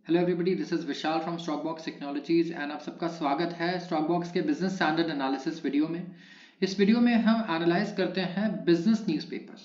Hello everybody, this is Vishal from stock box technologies and आप सबका स्वागत है स्टॉक बॉक्स के बिजनेस स्टैंडर्ड एनालिसिस वीडियो में। इस वीडियो में हम एनालाइज करते हैं बिजनेस न्यूज़पेपर्स।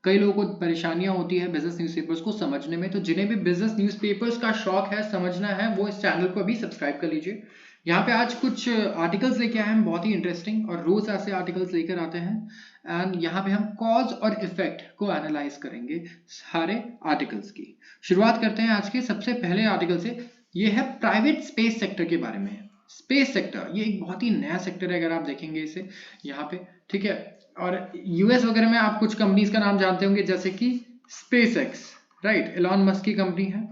कई लोगों को परेशानियां होती है बिजनेस न्यूज़पेपर्स को समझने में, तो जिन्हें भी बिजनेस न्यूज़पेपर्स का शौक है, समझना है, वो इस चैनल को अभी सब्सक्राइब कर लीजिए। यहाँ पे आज कुछ आर्टिकल्स लेके आए हैं बहुत ही इंटरेस्टिंग, और रोज ऐसे आर्टिकल्स लेकर आते हैं। एंड यहाँ पे हम कॉज और इफेक्ट को एनालाइज करेंगे सारे आर्टिकल्स की। शुरुआत करते हैं आज के सबसे पहले आर्टिकल से। ये है प्राइवेट स्पेस सेक्टर के बारे में। स्पेस सेक्टर ये एक बहुत ही नया सेक्टर है, अगर आप देखेंगे इसे यहाँ पे, ठीक है। और यूएस वगैरह में आप कुछ कंपनीज का नाम जानते होंगे, जैसे कि space x, right, Elon Musk की कंपनी है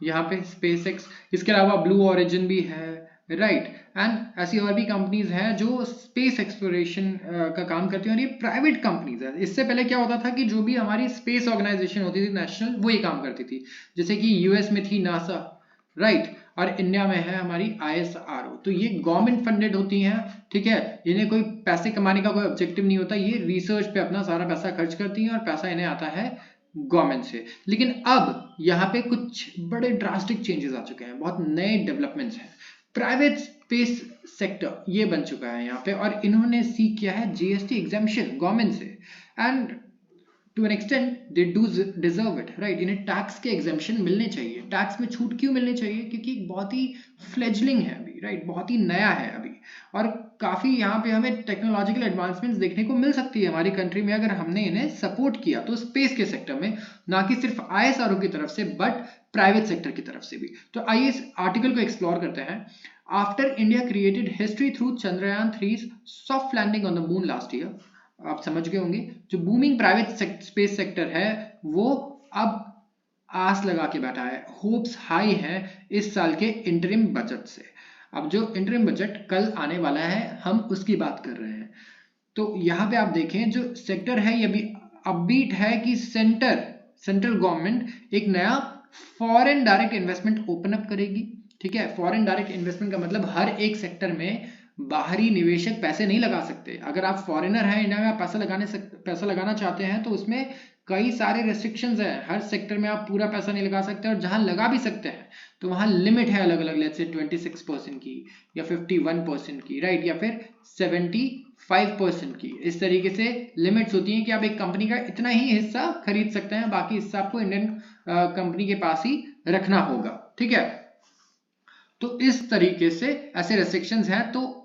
यहाँ पे स्पेस एक्स। इसके अलावा ब्लू ओरिजिन भी है, राइट। एंड ऐसी और भी कंपनीज हैं जो स्पेस एक्सप्लोरेशन का काम करती हैं, और ये प्राइवेट कंपनीज है। इससे पहले क्या होता था कि जो भी हमारी स्पेस ऑर्गेनाइजेशन होती थी नेशनल, वो ये काम करती थी। जैसे कि यूएस में थी नासा, राइट, और इंडिया में है हमारी आईएसआरओ। तो ये गवर्नमेंट फंडेड होती हैं, ठीक है। इन्हें कोई पैसे कमाने का कोई ऑब्जेक्टिव नहीं होता, ये रिसर्च पे अपना सारा पैसा खर्च करती हैं, और पैसा इन्हें आता है गवर्नमेंट से। लेकिन अब यहाँ पे कुछ बड़े ड्रास्टिक चेंजेस आ चुके हैं, बहुत नए डेवलपमेंट्स हैं। प्राइवेट स्पेस सेक्टर ये बन चुका है यहाँ पे, और इन्होंने सीख किया है जीएसटी एग्जेम्पशन गवर्नमेंट से। And to an extent they do deserve it, right. इन्हें टैक्स के एग्जेम्पशन मिलने चाहिए। टैक्स में छूट क्यों मिलनी चाहिए? क्योंकि बहुत ही फ्लेजलिंग है अभी, राइट, बहुत ही नया है अभी, और काफी यहाँ पे हमें टेक्नोलॉजिकल एडवांसमेंट्स देखने को मिल सकती है हमारी कंट्री में, अगर हमने इन्हें सपोर्ट किया तो स्पेस के सेक्टर में, ना कि सिर्फ आईएसआरओ की तरफ से बट प्राइवेट सेक्टर की तरफ से भी। तो आइए इस आर्टिकल को एक्सप्लोर करते हैं। After India created history through Chandrayaan 3 soft landing on the moon last year, आप समझ गए होंगे, जो बूमिंग प्राइवेट स्पेस सेक्टर है वो अब आस लगा के बैठा है। होप्स हाई है इस साल के इंटरिम बजट से। अब जो इंटरिम बजट कल आने वाला है, हम उसकी बात कर रहे हैं। तो यहाँ पे आप देखें, जो सेक्टर है ये भी अपबीट है कि सेंट्रल गवर्नमेंट एक नया foreign direct investment open up करेगी, ठीक है। फॉरेन डायरेक्ट इन्वेस्टमेंट का मतलब हर एक सेक्टर में बाहरी निवेशक पैसे नहीं लगा सकते। अगर आप फॉरेनर हैं, इंडिया में आप पैसा लगाना चाहते हैं, तो उसमें कई सारे रेस्ट्रिक्शंस हैं। हर सेक्टर में आप पूरा पैसा नहीं लगा सकते, और जहां लगा भी सकते हैं तो वहां लिमिट है अलग अलग, लेट्स से 26% की, या 51% की, राइट, या फिर 75% की। इस तरीके से लिमिट्स होती हैं कि आप एक कंपनी का इतना ही हिस्सा खरीद सकते हैं, बाकी हिस्सा आपको इंडियन कंपनी के पास ही रखना होगा, ठीक है। तो इस तरीके से ऐसे रेस्ट्रिक्शंस हैं। तो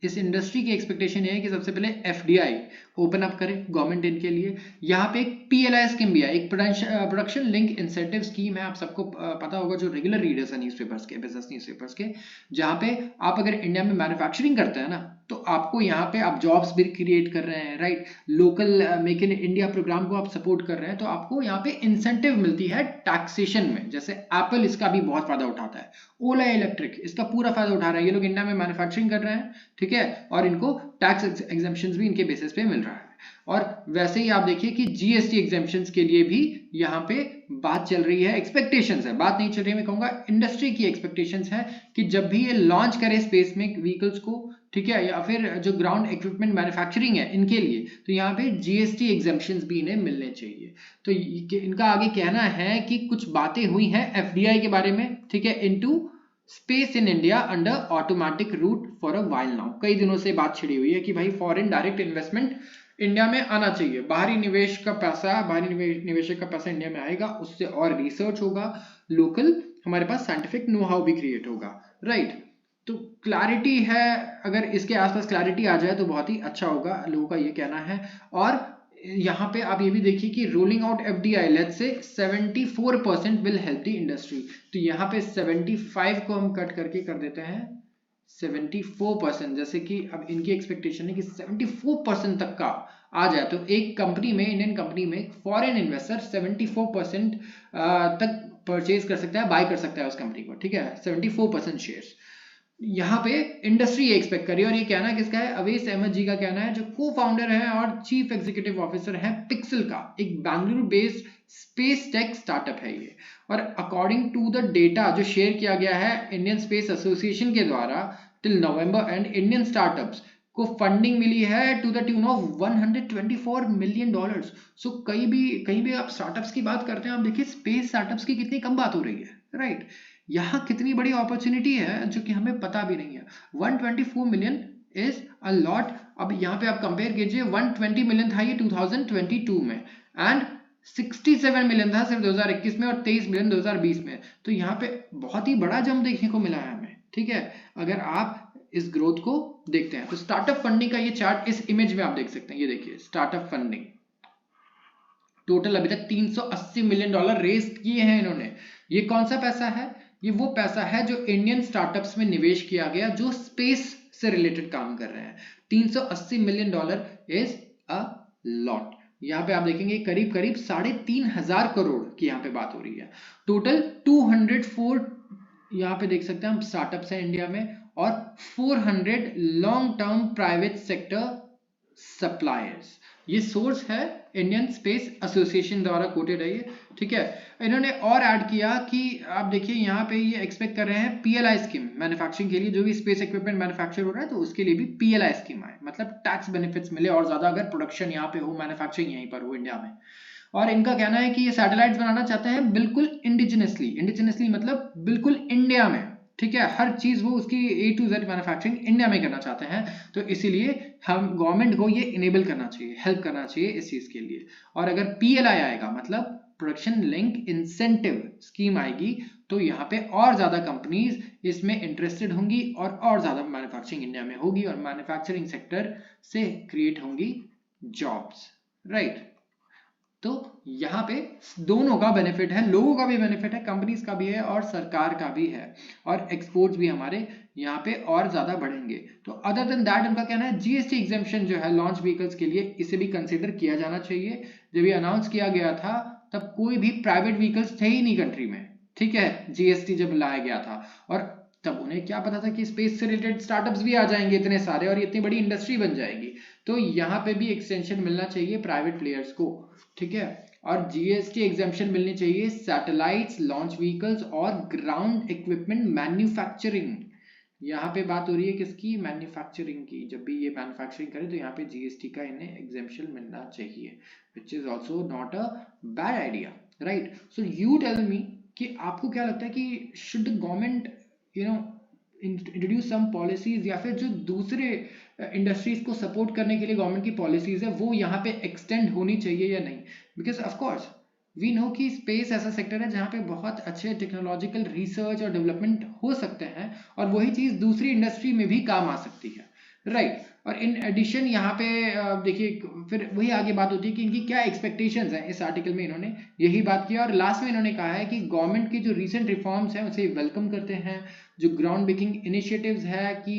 इस इंडस्ट्री की एक्सपेक्टेशन है कि सबसे पहले एफडीआई ओपन अप करे गवर्नमेंट इनके लिए। यहाँ पे एक पीएलआई स्कीम भी है, एक प्रोडक्शन लिंक इंसेंटिव स्कीम है। आप सबको पता होगा, जो रेगुलर रीडर्स है न्यूज़पेपर्स के, बिजनेस न्यूज़पेपर्स के, जहाँ पे आप अगर इंडिया में मैन्युफैक्चरिंग करते हैं ना, तो आपको यहाँ पे आप जॉब्स भी क्रिएट कर रहे हैं, right. Local make in India program को आप सपोर्ट कर रहे हैं, तो आपको यहाँ पे इंसेंटिव मिलती है टैक्सेशन में। जैसे एप्पल इसका भी बहुत फायदा उठाता है, ओला इलेक्ट्रिक इसका पूरा फायदा उठा रहा है। ये लोग इंडिया में मैन्युफैक्चरिंग कर रहे हैं, ठीक है, और इनको टैक्स एग्जेम्पशंस भी इनके बेसिस पे मिल रहा है। और वैसे ही आप देखिए कि जीएसटी एग्जेम्पशंस के लिए भी यहाँ पे बात चल रही है, एक्सपेक्टेशंस है, बात नहीं चल रही, मैं कहूंगा इंडस्ट्री की एक्सपेक्टेशंस है कि जब भी ये लॉन्च करे स्पेस में व्हीकल्स को, ठीक है, या फिर जो ग्राउंड इक्विपमेंट मैन्युफैक्चरिंग है इनके लिए, तो यहाँ पे जीएसटी एग्जेम्पशंस भी इन्हें मिलने चाहिए। तो इनका आगे कहना है कि कुछ बातें हुई हैं एफडीआई के बारे में, ठीक है, into space in India under automatic route for a while now. कई दिनों से बात छिड़ी हुई है कि भाई फॉरेन डायरेक्ट इन्वेस्टमेंट इंडिया में आना चाहिए। बाहरी निवेशक का पैसा इंडिया में आएगा, उससे और रिसर्च होगा, लोकल हमारे पास साइंटिफिक नो हाउ भी क्रिएट होगा, राइट। तो क्लैरिटी है, अगर इसके आसपास क्लैरिटी आ जाए तो बहुत ही अच्छा होगा, लोगों का ये कहना है। और यहाँ पे आप ये भी देखिए कि rolling out FDI let's say 74% will help the industry. तो यहाँ पे 75 को हम कट करके कर देते हैं 74%। जैसे कि अब इनकी एक्सपेक्टेशन है कि 74% तक का आ जाए, तो एक कंपनी में, इंडियन कंपनी में फॉरेन इन्वेस्टर 74% तक परचेज कर सकता है, बाय कर सकता है उस कंपनी को, ठीक है, 74% शेयर्स। यहाँ पे इंडस्ट्री ये एक्सपेक्ट करी, और ये कहना किसका है? अवैस अहमद जी का कहना है, जो को फाउंडर है और चीफ एग्जीक्यूटिव ऑफिसर है पिक्सल का, एक Bengaluru based space tech startup है ये। और अकॉर्डिंग टू द डेटा जो शेयर किया गया है इंडियन स्पेस एसोसिएशन के द्वारा till November end, Indian startups को फंडिंग मिली है to the tune of $124 million. So कहीं भी आप स्टार्टअप्स की बात करते हैं, आप देखिए स्पेस स्टार्टअप्स की कितनी कम बात हो रही है, राइट। यहाँ कितनी बड़ी अपॉर्चुनिटी है जो कि हमें पता भी नहीं है। 124 मिलियन इज अ लॉट। अब यहाँ पे आप कंपेयर कीजिए, 120 मिलियन था ये 2022 में एंड 67 मिलियन था सिर्फ 2021 में और 23 मिलियन 2020 में। तो यहाँ पे बहुत ही बड़ा जंप देखने को मिला है हमें, ठीक है, अगर आप इस ग्रोथ को देखते हैं। तो स्टार्टअप फंडिंग का ये चार्ट इस इमेज में आप देख सकते हैं, ये देखिए स्टार्टअप फंडिंग टोटल अभी तक $380 मिलियन रेज किए हैं इन्होंने। ये कौन सा पैसा है? ये वो पैसा है जो इंडियन स्टार्टअप्स में निवेश किया गया जो स्पेस से रिलेटेड काम कर रहे हैं। $380 मिलियन इज अ लॉट। यहाँ पे आप देखेंगे करीब करीब 3,500 करोड़ की यहाँ पे बात हो रही है। टोटल 204 यहाँ पे देख सकते हैं हम स्टार्टअप्स हैं इंडिया में और 400 long term private sector suppliers. ये सोर्स है इंडियन स्पेस एसोसिएशन द्वारा कोटेड है ये, ठीक है। इन्होंने और ऐड किया कि आप देखिए यहाँ पे ये एक्सपेक्ट कर रहे हैं पीएलआई स्कीम मैन्युफैक्चरिंग के लिए, जो भी स्पेस इक्विपमेंट मैन्युफैक्चर हो रहा है तो उसके लिए भी पीएलआई स्कीम आए, मतलब टैक्स बेनिफिट्स मिले और ज्यादा अगर प्रोडक्शन यहाँ पे हो, मैन्युफैक्चरिंग यहीं पर हो इंडिया में। और इनका कहना है कि ये सैटेलाइट्स बनाना चाहते हैं बिल्कुल इंडिजिनसली मतलब बिल्कुल इंडिया में, ठीक है। हर चीज वो उसकी A to Z manufacturing India में करना चाहते हैं, तो इसीलिए हम गवर्नमेंट को ये इनेबल करना चाहिए, हेल्प करना चाहिए इस चीज के लिए। और अगर PLI आएगा मतलब प्रोडक्शन लिंक इंसेंटिव स्कीम आएगी, तो यहाँ पे और ज्यादा कंपनीज इसमें इंटरेस्टेड होंगी और ज्यादा मैन्युफैक्चरिंग इंडिया में होगी और मैन्युफैक्चरिंग सेक्टर से क्रिएट होंगी जॉब्स, राइट। तो यहाँ पे दोनों का बेनिफिट है, लोगों का भी बेनिफिट है, कंपनीज का भी है और सरकार का भी है, और एक्सपोर्ट्स भी हमारे यहाँ पे और ज्यादा बढ़ेंगे। तो अदर देन दैट उनका कहना है जीएसटी एग्जेम्पशन जो है लॉन्च व्हीकल्स के लिए, इसे भी कंसिडर किया जाना चाहिए। जब ये अनाउंस किया गया था तब कोई भी प्राइवेट व्हीकल्स थे ही नहीं कंट्री में, ठीक है, जीएसटी जब लाया गया था। और तब उन्हें क्या पता था कि स्पेस से रिलेटेड स्टार्टअप्स भी आ जाएंगे इतने सारे और इतनी बड़ी इंडस्ट्री बन जाएगी। तो यहाँ पे भी एक्सटेंशन मिलना चाहिए प्राइवेट प्लेयर्स को, ठीक है। और जीएसटी एग्जेम्पशन मिलनी चाहिए सैटेलाइट्स, लॉन्च व्हीकल्स और ग्राउंड इक्विपमेंट मैन्युफैक्चरिंग। यहाँ पे बात हो रही है किसकी? मैन्युफैक्चरिंग की। जब भी ये मैन्युफैक्चरिंग करे तो यहाँ पे जीएसटी का इन्हें एग्जेम्पशन मिलना चाहिए, which is also not a bad idea, right. So you tell me कि आपको क्या लगता है कि should government introduce some policies, या फिर जो दूसरे इंडस्ट्रीज को सपोर्ट करने के लिए गवर्नमेंट की पॉलिसीज है वो यहाँ पे एक्सटेंड होनी चाहिए या नहीं? Because of course we know कि स्पेस ऐसा सेक्टर है जहाँ पे बहुत अच्छे टेक्नोलॉजिकल रिसर्च और डेवलपमेंट हो सकते हैं और वही चीज दूसरी इंडस्ट्री में भी काम आ सकती है, राइट। और इन एडिशन यहाँ पे देखिए फिर वही आगे बात होती है कि इनकी क्या एक्सपेक्टेशंस हैं। इस आर्टिकल में इन्होंने यही बात किया और लास्ट में इन्होंने कहा है कि गवर्नमेंट की जो रिसेंट रिफॉर्म्स हैं उसे वेलकम करते हैं, जो ग्राउंड ब्रेकिंग इनिशिएटिव्स है कि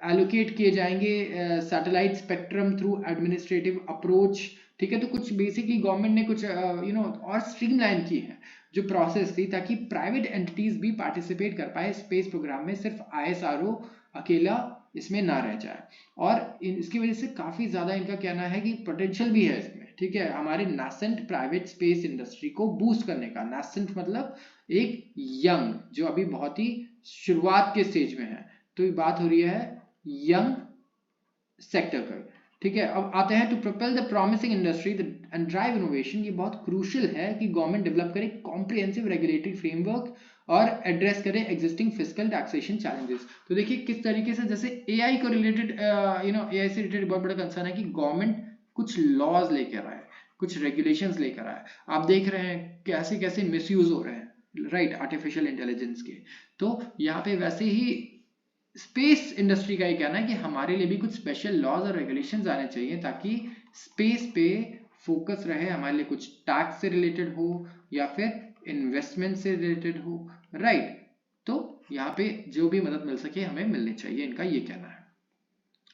एलोकेट किए जाएंगे satellite spectrum through administrative approach, ठीक है। तो कुछ बेसिकली गवर्नमेंट ने कुछ और स्ट्रीमलाइन की है जो प्रोसेस थी, ताकि प्राइवेट एंटिटीज भी पार्टिसिपेट कर पाए स्पेस प्रोग्राम में, सिर्फ ISRO अकेला इसमें ना रह जाए। और इसकी वजह से काफी ज्यादा इनका कहना है कि पोटेंशियल भी है इसमें, ठीक है, हमारे नासेंट प्राइवेट स्पेस इंडस्ट्री को बूस्ट करने का। नासेंट मतलब एक यंग, जो अभी बहुत ही शुरुआत के स्टेज में है, तो ये बात हो रही है यंग सेक्टर का, ठीक है। अब आते हैं to propel the promising industry and drive innovation. ये बहुत क्रूशियल है कि गवर्नमेंट डेवलप करे कॉम्प्रिहेंसिव रेगुलेटरी फ्रेमवर्क और एड्रेस करे एग्जिस्टिंग फिस्कल टैक्सेशन चैलेंजेस। तो देखिए किस तरीके से, जैसे AI को रिलेटेड AI से रिलेटेड बहुत बड़ा कंसर्न है कि गवर्नमेंट कुछ लॉज लेकर आए, कुछ रेगुलेशंस लेकर आए। आप देख रहे हैं कैसे कैसे मिसयूज हो रहे हैं, राइट, आर्टिफिशियल इंटेलिजेंस के। तो यहाँ पे वैसे ही स्पेस इंडस्ट्री का ये कहना है कि हमारे लिए भी कुछ स्पेशल लॉज और रेगुलेशंस आने चाहिए ताकि स्पेस पे फोकस रहे, हमारे लिए कुछ टैक्स से रिलेटेड हो या फिर इन्वेस्टमेंट से रिलेटेड हो, राइट। तो यहाँ पे जो भी मदद मिल सके हमें मिलनी चाहिए, इनका ये कहना है।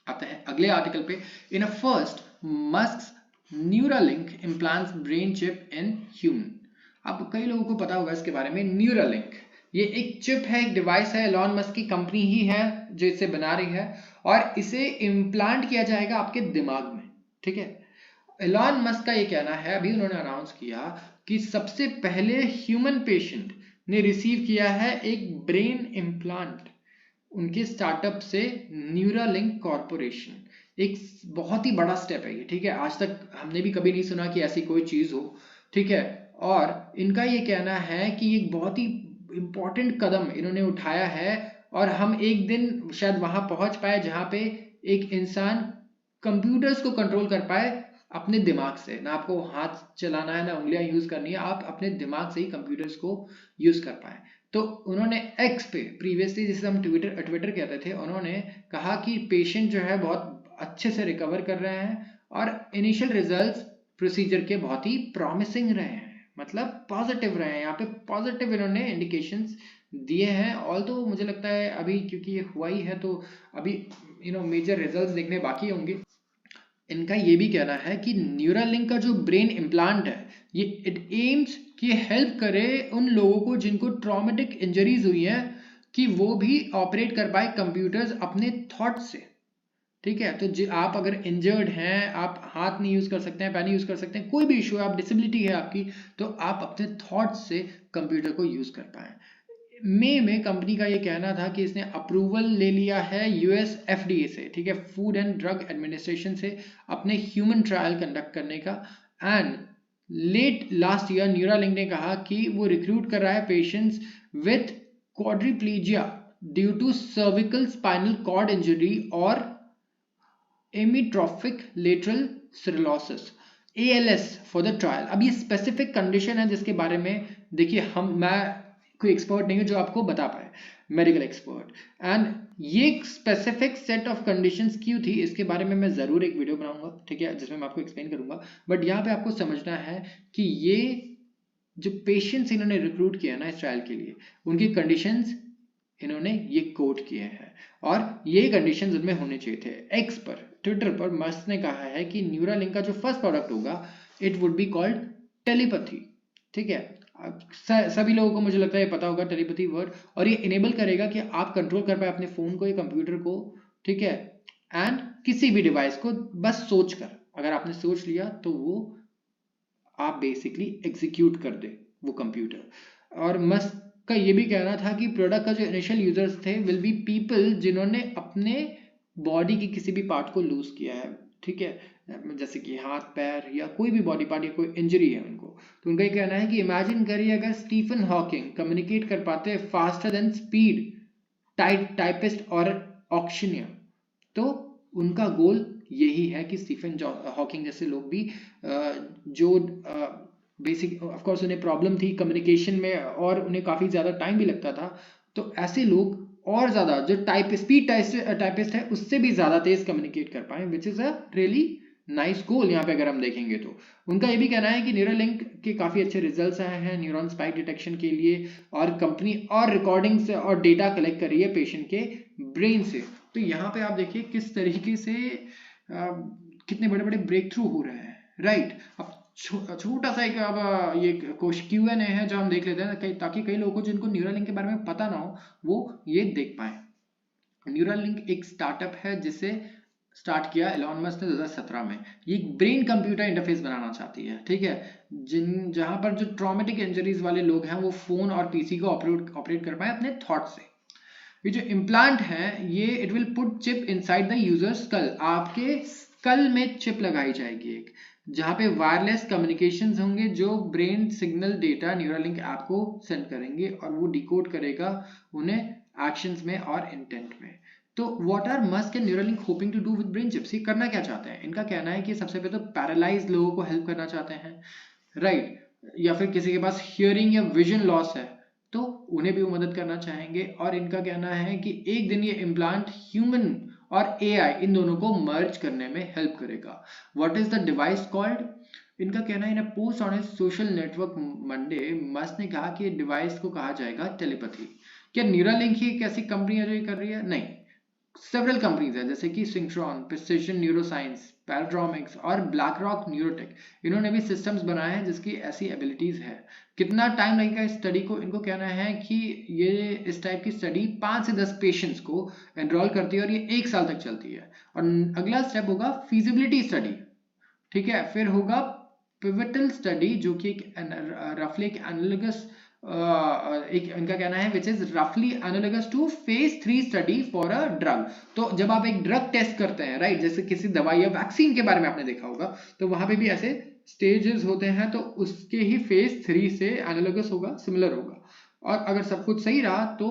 आते हैं अगले आर्टिकल पे। In a first Musk Neuralink implants brain chip in human. अब कई लोगों को पता होगा इसके बारे में। न्यूरालिंक ये एक चिप है, एक डिवाइस है, एलॉन मस्क की कंपनी ही है जो इसे बना रही है, और इसे इम्प्लांट किया जाएगा आपके दिमाग में, ठीक है। एलॉन मस्क का ये कहना है, अभी उन्होंने अनाउंस किया कि सबसे पहले ह्यूमन पेशेंट ने रिसीव किया है एक ब्रेन इम्प्लांट उनके स्टार्टअप से न्यूरालिंक कॉर्पोरेशन। एक बहुत ही बड़ा स्टेप है ये, ठीक है। आज तक हमने भी कभी नहीं सुना कि ऐसी कोई चीज हो, ठीक है। और इनका ये कहना है कि एक बहुत ही इम्पोर्टेंट कदम इन्होंने उठाया है और हम एक दिन शायद वहां पहुंच पाए जहां पे एक इंसान कंप्यूटर्स को कंट्रोल कर पाए अपने दिमाग से। ना आपको हाथ चलाना है, ना उंगलियां यूज करनी है, आप अपने दिमाग से ही कंप्यूटर्स को यूज कर पाए। तो उन्होंने एक्स पे, प्रीवियसली जिसे हम ट्विटर कहते थे, उन्होंने कहा कि पेशेंट जो है बहुत अच्छे से रिकवर कर रहे हैं और इनिशियल रिजल्ट्स प्रोसीजर के बहुत ही प्रॉमिसिंग रहे हैं, मतलब पॉजिटिव रहे हैं। यहाँ पे पॉजिटिव इन्होंने इंडिकेशंस दिए हैं। ऑल्दो मुझे लगता है अभी क्योंकि ये हुआ ही है तो अभी मेजर रिजल्ट्स देखने बाकी होंगे। इनका ये भी कहना है कि न्यूरालिंक का जो ब्रेन इम्प्लांट है ये इट एम्स कि हेल्प करे उन लोगों को जिनको ट्रॉमेटिक इंजरीज हुई हैं कि वो भी ऑपरेट कर पाए कंप्यूटर्स अपने थॉट से। ठीक है, तो आप अगर इंजर्ड हैं, आप हाथ नहीं यूज कर सकते हैं, पैर नहीं यूज कर सकते हैं, कोई भी इशू है, आप डिसेबिलिटी है आपकी, तो आप अपने थॉट से कंप्यूटर को यूज कर पाए। मई में कंपनी का ये कहना था कि इसने अप्रूवल ले लिया है यूएस एफडीए से, ठीक है, फूड एंड ड्रग एडमिनिस्ट्रेशन से, अपने ह्यूमन ट्रायल कंडक्ट करने का। And late last year Neuralink ने कहा कि वो रिक्रूट कर रहा है patients with quadriplegia due to cervical spinal cord injury और amyotrophic lateral cirrhosis ALS for the trial. अब ये स्पेसिफिक कंडीशन है जिसके बारे में देखिए मैं कोई एक्सपर्ट नहीं हूं जो आपको बता पाए, मेडिकल एक्सपर्ट। एंड ये स्पेसिफिक सेट ऑफ कंडीशंस क्यों थी इसके बारे में मैं जरूर एक वीडियो बनाऊंगा, ठीक है, जिसमें मैं आपको एक्सप्लेन करूंगा। बट यहाँ पे आपको समझना है कि ये जो पेशेंट्स इन्होंने रिक्रूट किया ना इस ट्रायल के लिए, उनकी कंडीशंस इन्होंने ये कोट किए हैं और ये कंडीशंस उनमें होने चाहिए थे। एक्स पर, ट्विटर पर मस्क ने कहा है कि न्यूरालिंक का जो फर्स्ट प्रोडक्ट होगा it would be called telepathy. ठीक है, सभी लोगों को मुझे लगता है पता होगा टेलीपैथी वर्ड, और ये इनेबल करेगा कि आप कंट्रोल कर पाए अपने फोन को या कंप्यूटर को, ठीक है, एंड किसी भी डिवाइस को बस सोच कर, अगर आपने सोच लिया तो वो आप बेसिकली एग्जीक्यूट कर दे वो कंप्यूटर। और मस्क का ये भी कहना था कि प्रोडक्ट का जो इनिशियल यूजर्स थे विल बी पीपल जिन्होंने अपने बॉडी की किसी भी पार्ट को लूज किया है, ठीक है, जैसे कि हाथ पैर या कोई भी बॉडी पार्ट या कोई इंजरी है उनको। तो उनका ये कहना है कि इमेजिन करिए अगर स्टीफन हॉकिंग कम्युनिकेट कर पाते फास्टर देन स्पीड टाइपिस्ट और ऑक्शनियर, तो उनका गोल यही है कि स्टीफन हॉकिंग जैसे लोग भी जो बेसिक ऑफ कोर्स उन्हें प्रॉब्लम थी कम्युनिकेशन में और उन्हें काफ़ी ज़्यादा टाइम भी लगता था, तो ऐसे लोग और ज़्यादा जो स्पीड टाइपिस्ट है उससे भी ज़्यादा तेज़ कम्युनिकेट कर पाए, which is a really nice goal. यहाँ पे अगर हम देखेंगे तो उनका ये भी कहना है कि न्यूरालिंक के काफ़ी अच्छे रिजल्ट्स आए हैं न्यूरॉन स्पाइक डिटेक्शन के लिए, और कंपनी और रिकॉर्डिंग्स और डेटा कलेक्ट कर रही है पेशेंट के ब्रेन से। तो यहाँ पे आप देखिए किस तरीके से कितने बड़े बड़े ब्रेक थ्रू हो रहे हैं, राइट। अब छोटा सा एक अब ये Q&A है जो हम देख लेते हैं ताकि कई लोगों को जिनको न्यूरालिंक के बारे में पता ना हो वो ये देख पाए। न्यूरालिंक एक स्टार्टअप है जिसे स्टार्ट किया एलॉन मस्क ने 2017 में। ये एक ब्रेन कंप्यूटर इंटरफेस बनाना चाहती है, ठीक है, जहां पर जो ट्रॉमेटिक इंजरीज वाले लोग हैं वो फोन और पीसी को ऑपरेट कर पाए अपने थॉट से। ये जो इम्प्लांट है ये it will put chip inside the user skull, आपके स्कल में चिप लगाई जाएगी एक, जहां पे वायरलेस कम्युनिकेशंस होंगे जो brain signal data Neuralink app को सेंड करेंगे और वो डिकोड करेगा उन्हें एक्शंस में और इंटेंट में। तो what are Musk and Neuralink hoping to do with brain chips, ये करना क्या चाहते हैं? इनका कहना है कि सबसे पहले तो पैरालाइज लोगों को हेल्प करना चाहते हैं, राइट, या फिर किसी के पास हियरिंग या विजन लॉस है तो उन्हें भी वो मदद करना चाहेंगे। और इनका कहना है कि एक दिन ये इम्प्लांट ह्यूमन और एआई इन दोनों को मर्ज करने में हेल्प करेगा। What is the device called? इनका कहना है in a post on social network Monday Musk ने कहा कि डिवाइस को कहा जाएगा टेलीपैथी। क्या न्यूरालिंक ही एक ऐसी कंपनी है जो ये कर रही है? नहीं, सेवरल कंपनीज है जैसे कि सिंक्रोन, प्रिसिजन न्यूरोसाइंस, पैराड्रोमिक्स और ब्लैक रॉक न्यूरोटेक, इन्होंने भी सिस्टम्स बनाए हैं जिसकी ऐसी एबिलिटीज है। कितना टाइम लगेगा इस स्टडी को? इनको कहना है कि ये इस टाइप की स्टडी 5 से 10 पेशेंट्स को एनरोल करती है और ये 1 साल तक चलती है। और अगला स्टेप होगा फीजिबिलिटी स्टडी, ठीक है, फिर होगा पिवटल स्टडी जो कि एक रफली एक एनालॉगस एक इनका कहना है विच इज रफली analogous two phase 3 study for a drug. तो जब आप एक ड्रग टेस्ट करते हैं, राइट, जैसे किसी दवाई या वैक्सीन के बारे में आपने देखा होगा, तो वहां पे भी ऐसे स्टेजेस होते हैं, तो उसके ही फेज 3 से एनालॉगस होगा, सिमिलर होगा। और अगर सब कुछ सही रहा तो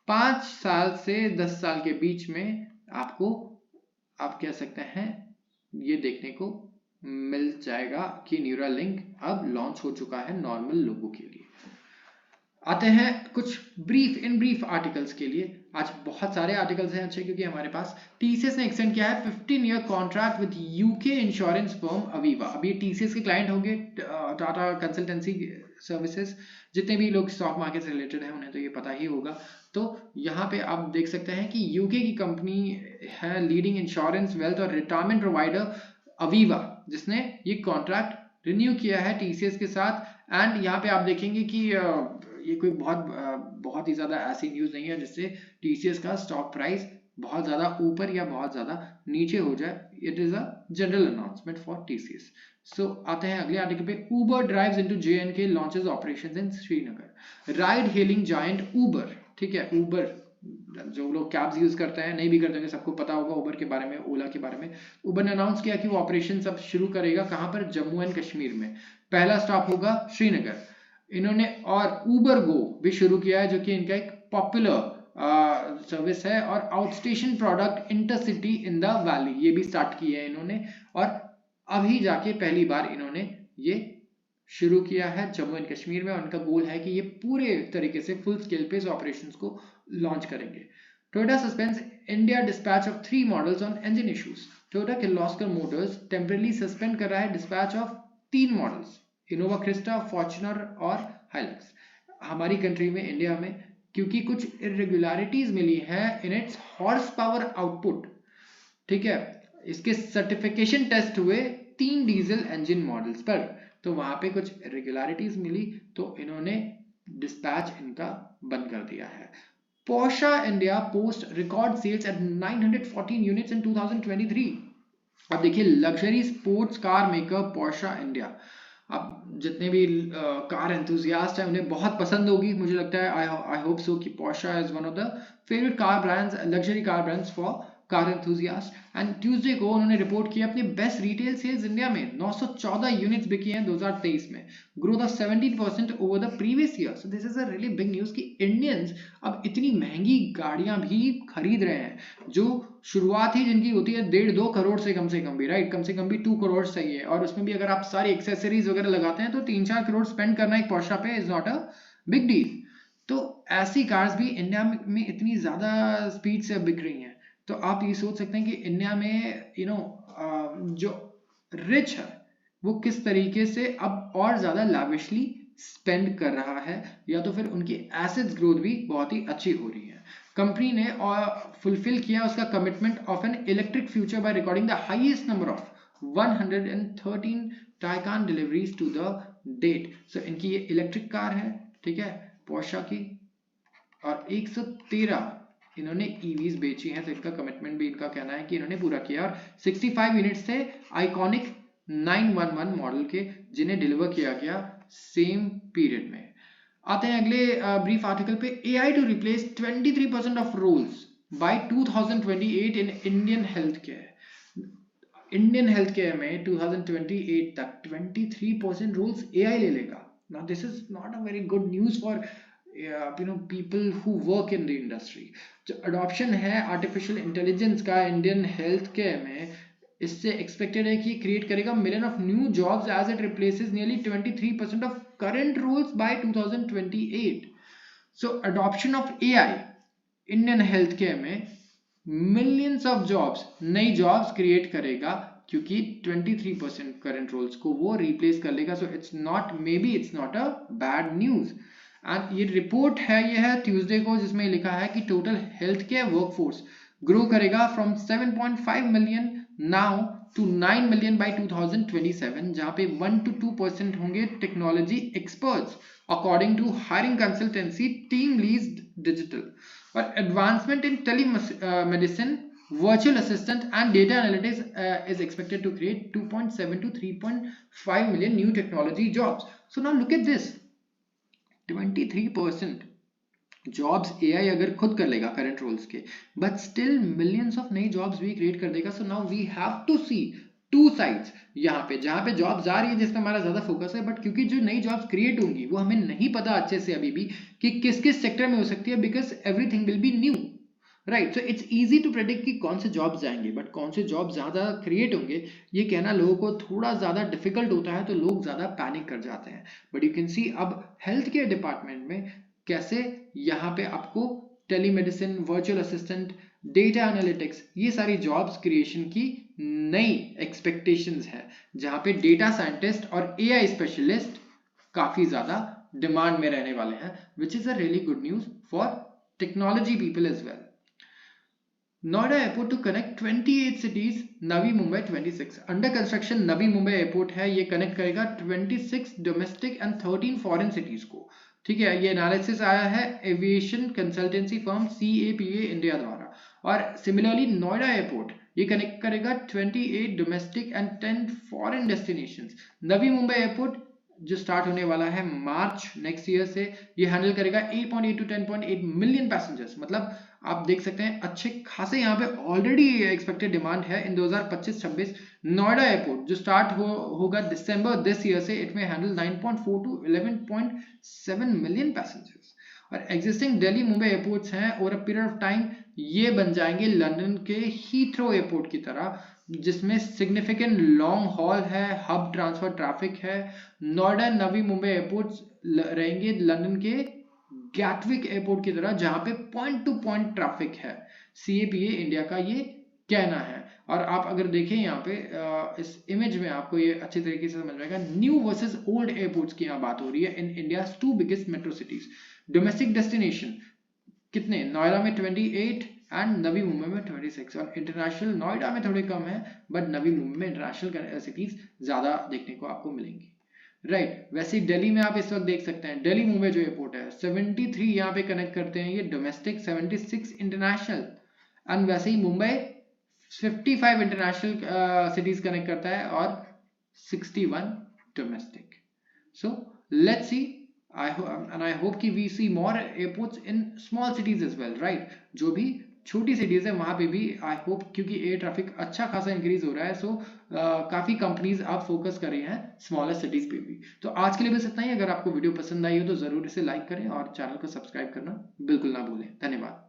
5 साल से 10 साल के बीच में आपको, आप कह सकते हैं, ये देखने को मिल जाएगा कि न्यूरालिंक अब लॉन्च हो चुका है नॉर्मल लोगों के लिए। आते हैं कुछ ब्रीफ आर्टिकल्स के लिए। आज बहुत सारे आर्टिकल्स हैं अच्छे, क्योंकि हमारे पास टीसीएस ने एक्सटेंड किया है 15-year contract with UK insurance firm Aviva. अब ये टीसीएस के क्लाइंट होंगे, टाटा कंसल्टेंसी सर्विसेज। जितने भी लोग स्टॉक मार्केट से रिलेटेड हैं उन्हें तो ये पता ही होगा। तो यहाँ पे आप देख सकते हैं कि यूके की कंपनी है लीडिंग इंश्योरेंस, वेल्थ और रिटायरमेंट प्रोवाइडर अवीवा, जिसने ये कॉन्ट्रैक्ट रिन्यू किया है टीसीएस के साथ। एंड यहाँ पे आप देखेंगे कि ये कोई बहुत ही ज़्यादा ऐसी न्यूज़ नहीं है जिससे टीसीएस का स्टॉक प्राइस बहुत ज़्यादा ऊपर या बहुत ज़्यादा नीचे हो जाए। It is a general announcement for TCS. So आते हैं अगले आर्टिकल पे। Uber drives into J and K launches operations in Srinagar. Ride hailing giant Uber, ठीक है, उबर जो लोग कैब्स यूज करते हैं, नहीं भी करते हैं, सबको पता होगा उबर के बारे में, ओला के बारे में। उबर ने अनाउंस किया कि वो ऑपरेशन सब शुरू करेगा कहाँ पर, जम्मू एंड कश्मीर में। पहला स्टॉप होगा श्रीनगर। इन्होंने और उबर गो भी शुरू किया है, जो कि इनका एक पॉपुलर सर्विस है, और outstation product intercity in the valley, ये भी स्टार्ट किया है इन्होंने। और अभी जाके पहली बार इन्होंने ये शुरू किया है जम्मू एंड कश्मीर में। उनका गोल है कि ये पूरे तरीके से फुल स्केल पे ऑपरेशंस को लॉन्च करेंगे। Toyota suspends India dispatch of 3 models on engine issues. Toyota Kirloskar Motors temporarily suspend कर रहा है dispatch of 3 models, Innova Crysta, Fortuner और हाइलक्स, हमारी कंट्री में, इंडिया में, क्योंकि कुछ इरेगुलरिटीज मिली है in its horse power output. ठीक है, इसके सर्टिफिकेशन टेस्ट हुए 3 डीजल इंजन मॉडल्स पर, तो वहां पे कुछ इरेगुलरिटीज मिली, तो इन्होंने डिस्पैच इनका बंद कर दिया है। Porsche India post record sales at 914 units in 2023। अब देखिए, luxury sports car maker Portia India, अब जितने भी कार एंथुजियास्ट हैं उन्हें बहुत पसंद होगी, मुझे लगता है, आई होप सो, कि Portia is one of the favourite car brands, luxury car brands for car enthusiast. And Tuesday को उन्होंने रिपोर्ट किया अपने बेस्ट रिटेल सेल्स इंडिया में 914 यूनिट्स बिकी हैं 2023 में, growth of 17% over the previous year. So this is a really big news कि Indians अब इतनी महंगी गाड़ियां भी खरीद रहे हैं, जो शुरुआत ही जिनकी होती है 1.5-2 करोड़ से कम भी, राइट, कम से कम भी 2 करोड़ चाहिए, और उसमें भी अगर आप सारी एक्सेसरीज वगैरह लगाते हैं तो 3-4 करोड़ स्पेंड करना एक पोर्शा पे is not a big deal. तो ऐसी कार्स भी इंडिया में इतनी ज्यादा स्पीड से बिक रही हैं, तो आप ये सोच सकते हैं कि इंडिया में जो रिच है वो किस तरीके से अब और ज्यादा लैविशली स्पेंड कर रहा है, या तो फिर उनकी एसेट्स ग्रोथ भी बहुत ही अच्छी हो रही है। कंपनी ने फुलफिल किया उसका commitment of an electric future by recording the highest number of 113 Taycan deliveries to the date. So इनकी ये इलेक्ट्रिक कार है, ठीक है, पोर्शा की, और 113 इन्होंने ईवीज बेची हैं, तो इनका कमिटमेंट भी, इनका कहना है कि इन्होंने पूरा किया। और 65 यूनिट्स थे आइकॉनिक 911 मॉडल के, जिन्हें डिलीवर किया गया सेम पीरियड में। आते हैं अगले ब्रीफ आर्टिकल पे। AI to replace 23% of roles by 2028 in Indian health care. Indian health care में 2028 तक 23% रोल्स AI ले लेगा। Now this is not a very good news for people who work in the industry। जो adoption है artificial intelligence का Indian health care में, इससे expected है कि क्रिएट करेगा million of new jobs as it replaces nearly 23% of current roles by 2028। So adoption of AI Indian health care में millions of jobs, नई जॉब्स क्रिएट करेगा, क्योंकि 23% करंट रोल्स को वो रिप्लेस कर लेगा। So it's not, maybe it's not a bad news. And ये report है, ये है ट्यूसडे को, जिसमें लिखा है कि total health care workforce grow करेगा from 7.5 million now to 9 million by 2027, जहां पे 1 to 2% होंगे technology experts, according to hiring consultancy TeamLease digital. और advancement in telemedicine, virtual assistant and data analytics is expected to create 2.7 to 3.5 million new technology jobs. So now look at this, 23% jobs AI अगर खुद कर लेगा current roles के, but still millions of नई jobs भी create कर देगा। So now we have to see two sides, यहाँ पे जहाँ पे जॉब्स आ रही है जिसमें हमारा ज्यादा फोकस है, बट क्योंकि जो नई जॉब्स क्रिएट होंगी वो हमें नहीं पता अच्छे से अभी भी कि किस किस सेक्टर में हो सकती है, because everything will be new, right. So it's easy to predict कि कौन से जॉब्स आएंगे, बट कौन से जॉब ज्यादा क्रिएट होंगे ये कहना लोगों को थोड़ा ज्यादा डिफिकल्ट होता है, तो लोग ज्यादा पैनिक कर जाते हैं। बट यू कैन सी अब हेल्थ केयर डिपार्टमेंट में कैसे यहाँ पे आपको telemedicine, virtual assistant, data analytics, ये सारी जॉब्स क्रिएशन की नई एक्सपेक्टेशंस है, जहाँ पे डेटा साइंटिस्ट और एआई स्पेशलिस्ट काफी ज्यादा डिमांड में रहने वाले हैं, which is a really good news for technology people as well. Noida Airport to connect 28 cities, Navi Mumbai 26. Under construction Navi Mumbai Airport है, ये कनेक्ट करेगा 26 डोमेस्टिक एंड 13 फॉरेन सिटीज को। ठीक है, ये एनालिसिस आया है aviation consultancy firm CAPA India द्वारा। और सिमिलरली नोएडा एयरपोर्ट ये कनेक्ट करेगा 28 domestic and 10 foreign destinations. Navi Mumbai airport जो स्टार्ट होने वाला है मार्च नेक्स्ट ईयर से, ये हैंडल करेगा 8.8 टू 10.8 मिलियन पैसेंजर्स। मतलब आप देख सकते हैं अच्छे खासे यहाँ पे ऑलरेडी एक्सपेक्टेड डिमांड है इन 2025-26। नोएडा एयरपोर्ट जो स्टार्ट होगा दिसंबर दिस ईयर से, इट में हैंडल 9.4 टू 11.7 मिलियन पैसेंजर्स। और एग्जिस्टिंग दिल्ली मुंबई एयरपोर्ट्स हैं, over a period of time ये बन जाएंगे लंदन के हीथ्रो एयरपोर्ट की तरह, जिसमें सिग्निफिकेंट लॉन्ग हॉल है, हब ट्रांसफर ट्रैफिक है। नोएडा नवी मुंबई एयरपोर्ट्स रहेंगे लंदन के गैटविक एयरपोर्ट की तरह, जहां पे पॉइंट टू पॉइंट ट्रैफिक है। CAPA इंडिया का ये कहना है। और आप अगर देखें यहाँ पे इस इमेज में आपको ये अच्छी तरीके से समझ में आएगा, न्यू वर्सेस ओल्ड एयरपोर्ट्स की यहाँ बात हो रही है in India 2 biggest metro cities. Domestic destination कितने, नोएडा में 28 एंड नवी मुंबई में 26। और इंटरनेशनल नोएडा में थोड़े कम है, बट नवी मुंबई में इंटरनेशनल सिटीज ज्यादा देखने को आपको मिलेंगी, राइट। वैसे दिल्ली में आप इस वक्त देख सकते हैं दिल्ली मुंबई जो एयरपोर्ट है 73 यहाँ पे कनेक्ट करते हैं ये डोमेस्टिक, 76 इंटरनेशनल। एंड वैसे ही मुंबई 55 इंटरनेशनल सिटीज कनेक्ट करता है और 61 domestic. So let's see, I hope कि we see more airports in small cities as well, right? जो भी छोटी सिटीज है वहां पे भी आई होप, क्योंकि एयर ट्रैफिक अच्छा खासा इंक्रीज हो रहा है, सो काफी कंपनीज अब फोकस कर रही हैं स्मॉलर सिटीज पे भी। तो आज के लिए बस इतना ही। अगर आपको वीडियो पसंद आई हो तो जरूर इसे लाइक करें और चैनल को सब्सक्राइब करना बिल्कुल ना भूलें। धन्यवाद।